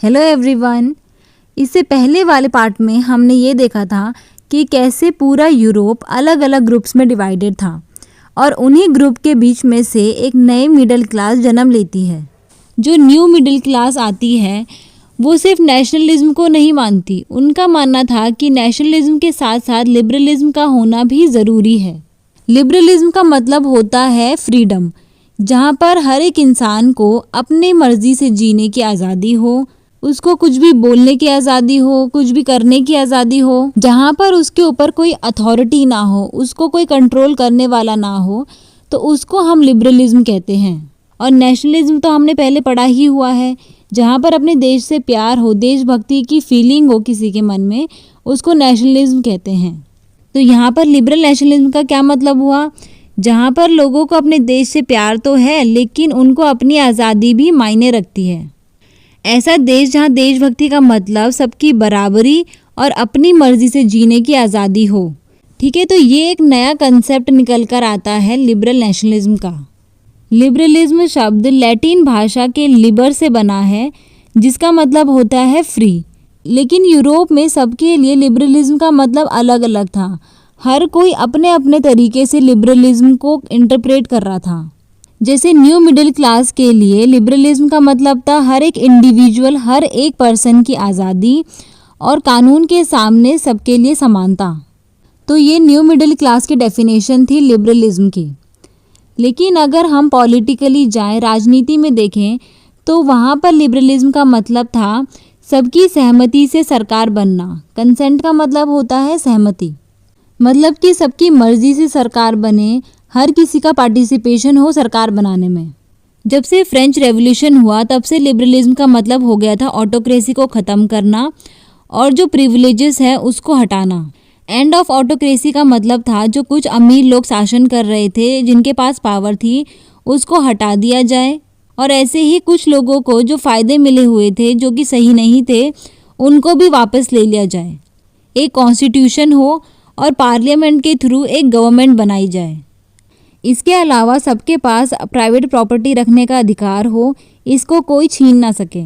Hello everyone. इससे पहले वाले पार्ट में हमने ये देखा था कि कैसे पूरा यूरोप अलग अलग ग्रुप्स में डिवाइडेड था और उन्हीं ग्रुप के बीच में से एक नई मिडिल क्लास जन्म लेती है। जो न्यू मिडिल क्लास आती है वो सिर्फ नेशनलिज्म को नहीं मानती। उनका मानना था कि नेशनलिज्म के साथ साथ लिबरलिज्म का होना भी ज़रूरी है। लिबरलिज्म का मतलब होता है फ्रीडम, जहाँ पर हर एक इंसान को अपनी मर्जी से जीने की आज़ादी हो, उसको कुछ भी बोलने की आज़ादी हो, कुछ भी करने की आज़ादी हो, जहाँ पर उसके ऊपर कोई अथॉरिटी ना हो, उसको कोई कंट्रोल करने वाला ना हो, तो उसको हम लिबरलिज्म कहते हैं। और नेशनलिज्म तो हमने पहले पढ़ा ही हुआ है, जहाँ पर अपने देश से प्यार हो, देशभक्ति की फीलिंग हो किसी के मन में, उसको नेशनलिज्म कहते हैं। तो यहाँ पर लिबरल नेशनलिज्म का क्या मतलब हुआ? जहाँ पर लोगों को अपने देश से प्यार तो है लेकिन उनको अपनी आज़ादी भी मायने रखती है। ऐसा देश जहाँ देशभक्ति का मतलब सबकी बराबरी और अपनी मर्जी से जीने की आज़ादी हो। ठीक है, तो ये एक नया कंसेप्ट निकल कर आता है लिबरल नेशनलिज्म का। लिबरलिज्म शब्द लैटिन भाषा के लिबर से बना है, जिसका मतलब होता है फ्री। लेकिन यूरोप में सबके लिए लिबरलिज्म का मतलब अलग अलग था। हर कोई अपने अपने तरीके से लिबरलिज्म को इंटरप्रेट कर रहा था। जैसे न्यू मिडिल क्लास के लिए लिबरलिज्म का मतलब था हर एक इंडिविजुअल, हर एक पर्सन की आज़ादी और कानून के सामने सबके लिए समानता। तो ये न्यू मिडिल क्लास की डेफिनेशन थी लिबरलिज्म की। लेकिन अगर हम पॉलिटिकली जाएं, राजनीति में देखें, तो वहाँ पर लिबरलिज्म का मतलब था सबकी सहमति से सरकार बनना। कंसेंट का मतलब होता है सहमति, मतलब कि सबकी मर्जी से सरकार बने, हर किसी का पार्टिसिपेशन हो सरकार बनाने में। जब से फ्रेंच रेवोल्यूशन हुआ तब से लिबरलिज्म का मतलब हो गया था ऑटोक्रेसी को ख़त्म करना और जो प्रिविलेजेस है उसको हटाना। एंड ऑफ ऑटोक्रेसी का मतलब था जो कुछ अमीर लोग शासन कर रहे थे, जिनके पास पावर थी, उसको हटा दिया जाए और ऐसे ही कुछ लोगों को जो फ़ायदे मिले हुए थे जो कि सही नहीं थे, उनको भी वापस ले लिया जाए। एक कॉन्स्टिट्यूशन हो और पार्लियामेंट के थ्रू एक गवर्नमेंट बनाई जाए। इसके अलावा सबके पास प्राइवेट प्रॉपर्टी रखने का अधिकार हो, इसको कोई छीन ना सके।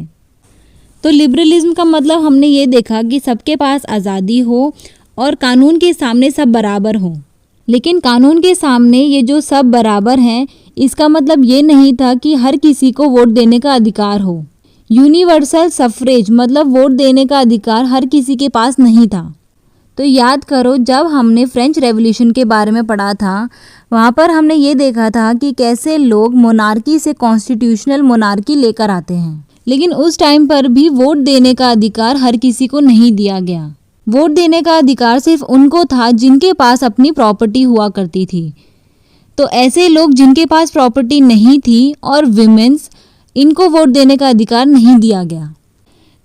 तो लिबरलिज्म का मतलब हमने ये देखा कि सबके पास आज़ादी हो और कानून के सामने सब बराबर हो। लेकिन कानून के सामने ये जो सब बराबर हैं, इसका मतलब ये नहीं था कि हर किसी को वोट देने का अधिकार हो। यूनिवर्सल सफरेज मतलब वोट देने का अधिकार हर किसी के पास नहीं था। तो याद करो, जब हमने फ्रेंच रेवोल्यूशन के बारे में पढ़ा था, वहाँ पर हमने ये देखा था कि कैसे लोग मोनार्की से कॉन्स्टिट्यूशनल मोनार्की लेकर आते हैं। लेकिन उस टाइम पर भी वोट देने का अधिकार हर किसी को नहीं दिया गया। वोट देने का अधिकार सिर्फ उनको था जिनके पास अपनी प्रॉपर्टी हुआ करती थी। तो ऐसे लोग जिनके पास प्रॉपर्टी नहीं थी और विमेंस, इनको वोट देने का अधिकार नहीं दिया गया।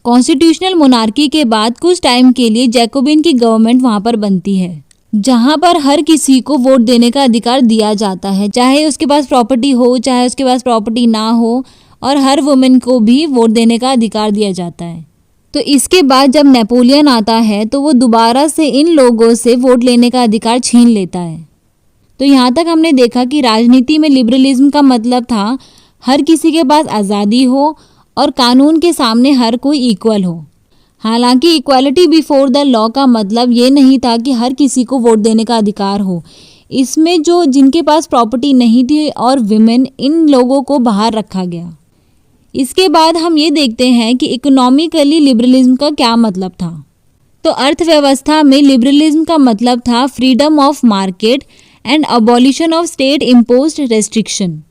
कॉन्स्टिट्यूशनल मोनार्की के बाद कुछ टाइम के लिए जैकोबिन की गवर्नमेंट वहाँ पर बनती है, जहाँ पर हर किसी को वोट देने का अधिकार दिया जाता है, चाहे उसके पास प्रॉपर्टी हो, चाहे उसके पास प्रॉपर्टी ना हो, और हर वुमेन को भी वोट देने का अधिकार दिया जाता है। तो इसके बाद जब नेपोलियन आता है तो वो दोबारा से इन लोगों से वोट लेने का अधिकार छीन लेता है। तो यहाँ तक हमने देखा कि राजनीति में लिबरलिज्म का मतलब था हर किसी के पास आज़ादी हो और कानून के सामने हर कोई इक्वल हो। हालांकि इक्वालिटी बिफोर द लॉ का मतलब ये नहीं था कि हर किसी को वोट देने का अधिकार हो। इसमें जो जिनके पास प्रॉपर्टी नहीं थी और विमेन, इन लोगों को बाहर रखा गया। इसके बाद हम ये देखते हैं कि इकोनॉमिकली लिबरलिज्म का क्या मतलब था। तो अर्थव्यवस्था में लिबरलिज्म का मतलब था freedom of market and abolition of state imposed restriction.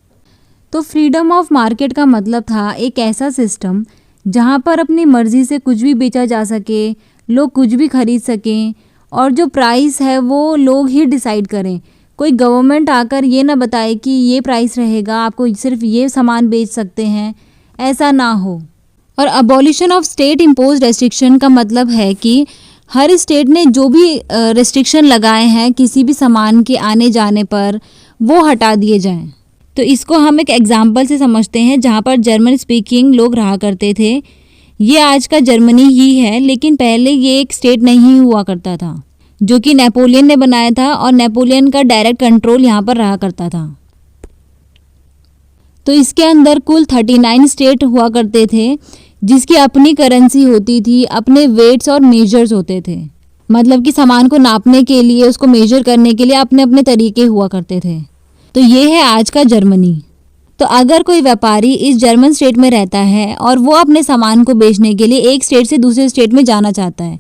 तो फ्रीडम ऑफ मार्केट का मतलब था एक ऐसा सिस्टम जहाँ पर अपनी मर्जी से कुछ भी बेचा जा सके, लोग कुछ भी खरीद सकें और जो प्राइस है वो लोग ही डिसाइड करें। कोई गवर्नमेंट आकर ये ना बताए कि ये प्राइस रहेगा, आपको सिर्फ ये सामान बेच सकते हैं, ऐसा ना हो। और abolition of state imposed restriction का मतलब है कि हर स्टेट ने जो भी रेस्ट्रिक्शन लगाए हैं किसी भी सामान के आने जाने पर, वो हटा दिए जाएं। तो इसको हम एक एग्जाम्पल से समझते हैं, जहाँ पर जर्मन स्पीकिंग लोग रहा करते थे। ये आज का जर्मनी ही है, लेकिन पहले ये एक स्टेट नहीं हुआ करता था, जो कि नेपोलियन ने बनाया था और नेपोलियन का डायरेक्ट कंट्रोल यहाँ पर रहा करता था। तो इसके अंदर कुल 39 स्टेट हुआ करते थे, जिसकी अपनी करेंसी होती थी, अपने वेट्स और मेजर्स होते थे। मतलब कि सामान को नापने के लिए, उसको मेजर करने के लिए अपने अपने तरीके हुआ करते थे। तो ये है आज का जर्मनी। तो अगर कोई व्यापारी इस जर्मन स्टेट में रहता है और वो अपने सामान को बेचने के लिए एक स्टेट से दूसरे स्टेट में जाना चाहता है,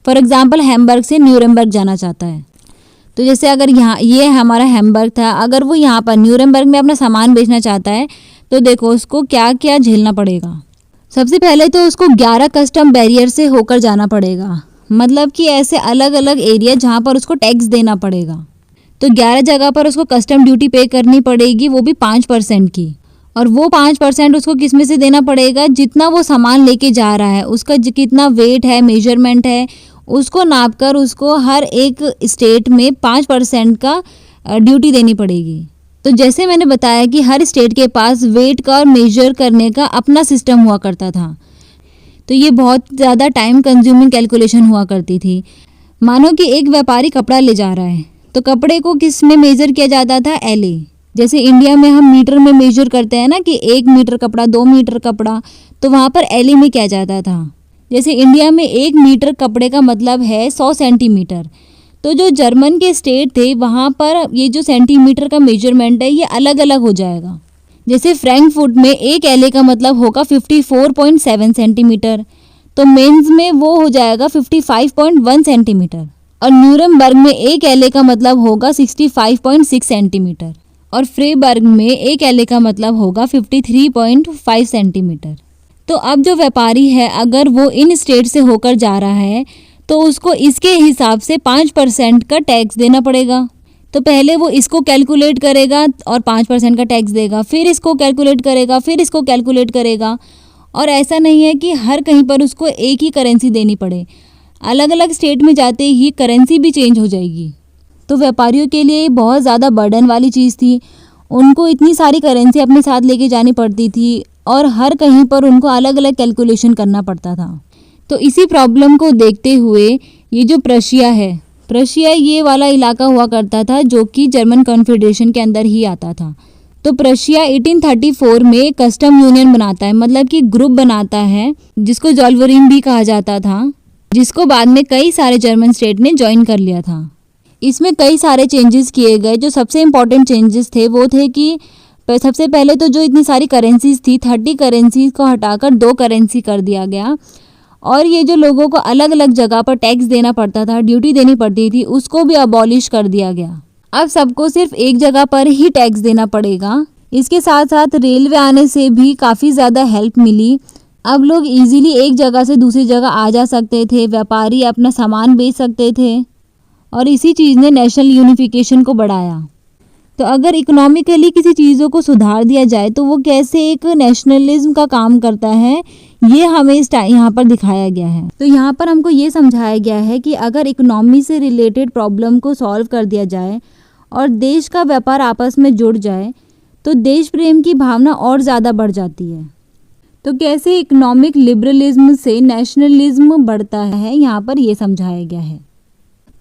फॉर एग्जांपल हैम्बर्ग से न्यूरेमबर्ग जाना चाहता है, तो जैसे अगर यहाँ ये हमारा हैम्बर्ग था, अगर वो यहाँ पर न्यूरेमबर्ग में अपना सामान बेचना चाहता है तो देखो उसको क्या क्या झेलना पड़ेगा। सबसे पहले तो उसको 11 कस्टम बैरियर से होकर जाना पड़ेगा। मतलब कि ऐसे अलग अलग एरिया जहाँ पर उसको टैक्स देना पड़ेगा। तो 11 जगह पर उसको कस्टम ड्यूटी पे करनी पड़ेगी, वो भी 5% की। और वो 5% उसको किस में से देना पड़ेगा, जितना वो सामान लेके जा रहा है उसका कितना वेट है, मेजरमेंट है, उसको नाप कर उसको हर एक स्टेट में 5% का ड्यूटी देनी पड़ेगी। तो जैसे मैंने बताया कि हर स्टेट के पास वेट का और मेजर करने का अपना सिस्टम हुआ करता था। तो ये बहुत ज़्यादा टाइम कंज्यूमिंग कैलकुलेशन हुआ करती थी। मानो कि एक व्यापारी कपड़ा ले जा रहा है तो कपड़े को किस में मेजर किया जाता था, LA। जैसे इंडिया में हम मीटर में मेजर करते हैं ना कि 1 मीटर कपड़ा, 2 मीटर कपड़ा, तो वहाँ पर LA में किया जाता था। जैसे इंडिया में 1 मीटर कपड़े का मतलब है 100 सेंटीमीटर। तो जो जर्मन के स्टेट थे वहाँ पर ये जो सेंटीमीटर का मेजरमेंट है ये अलग अलग हो जाएगा। जैसे फ्रैंकफर्ट में एक LA का मतलब होगा 54.7 सेंटीमीटर, तो मेंस में वो हो जाएगा 55.1 सेंटीमीटर। और न्यूरेमबर्ग में एक LA का मतलब होगा 65.6 सेंटीमीटर और फ्रेबर्ग में एक LA का मतलब होगा 53.5 सेंटीमीटर। तो अब जो व्यापारी है अगर वो इन स्टेट से होकर जा रहा है तो उसको इसके हिसाब से 5% का टैक्स देना पड़ेगा। तो पहले वो इसको कैलकुलेट करेगा और 5% का टैक्स देगा, फिर इसको कैलकुलेट करेगा, फिर इसको कैलकुलेट करेगा। और ऐसा नहीं है कि हर कहीं पर उसको एक ही करेंसी देनी पड़े, अलग अलग स्टेट में जाते ही करेंसी भी चेंज हो जाएगी। तो व्यापारियों के लिए बहुत ज़्यादा बर्डन वाली चीज़ थी। उनको इतनी सारी करेंसी अपने साथ लेके जानी पड़ती थी और हर कहीं पर उनको अलग अलग कैलकुलेशन करना पड़ता था। तो इसी प्रॉब्लम को देखते हुए ये जो प्रशिया है, प्रशिया ये वाला इलाका हुआ करता था जो कि जर्मन कॉन्फेडरेशन के अंदर ही आता था। तो प्रशिया 1834 में कस्टम यूनियन बनाता है, मतलब कि ग्रुप बनाता है जिसको जोल्वरिन भी कहा जाता था, जिसको बाद में कई सारे जर्मन स्टेट ने ज्वाइन कर लिया था। इसमें कई सारे चेंजेस किए गए। जो सबसे इम्पोर्टेंट चेंजेस थे वो थे कि सबसे पहले तो जो इतनी सारी करेंसीज थी 30 करेंसीज को हटाकर 2 करेंसी कर दिया गया। और ये जो लोगों को अलग अलग जगह पर टैक्स देना पड़ता था, ड्यूटी देनी पड़ती थी, उसको भी अबॉलिश कर दिया गया। अब सबको सिर्फ एक जगह पर ही टैक्स देना पड़ेगा। इसके साथ साथ रेलवे आने से भी काफ़ी ज़्यादा हेल्प मिली। अब लोग इजीली एक जगह से दूसरी जगह आ जा सकते थे, व्यापारी अपना सामान बेच सकते थे और इसी चीज़ ने नेशनल यूनिफिकेशन को बढ़ाया। तो अगर इकोनॉमिकली किसी चीज़ों को सुधार दिया जाए तो वो कैसे एक नेशनलिज्म का काम करता है, ये हमें इस यहाँ पर दिखाया गया है। तो यहाँ पर हमको ये समझाया गया है कि अगर इकोनॉमी से रिलेटेड प्रॉब्लम को सॉल्व कर दिया जाए और देश का व्यापार आपस में जुड़ जाए तो देश प्रेम की भावना और ज़्यादा बढ़ जाती है। तो कैसे इकोनॉमिक लिबरलिज्म से नेशनलिज्म बढ़ता है, यहाँ पर ये समझाया गया है।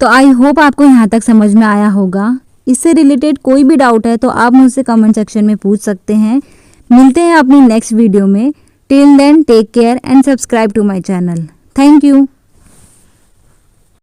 तो आई होप आपको यहाँ तक समझ में आया होगा। इससे रिलेटेड कोई भी डाउट है तो आप मुझसे कमेंट सेक्शन में पूछ सकते हैं। मिलते हैं अपनी नेक्स्ट वीडियो में। Till then take care and subscribe to my channel. Thank you.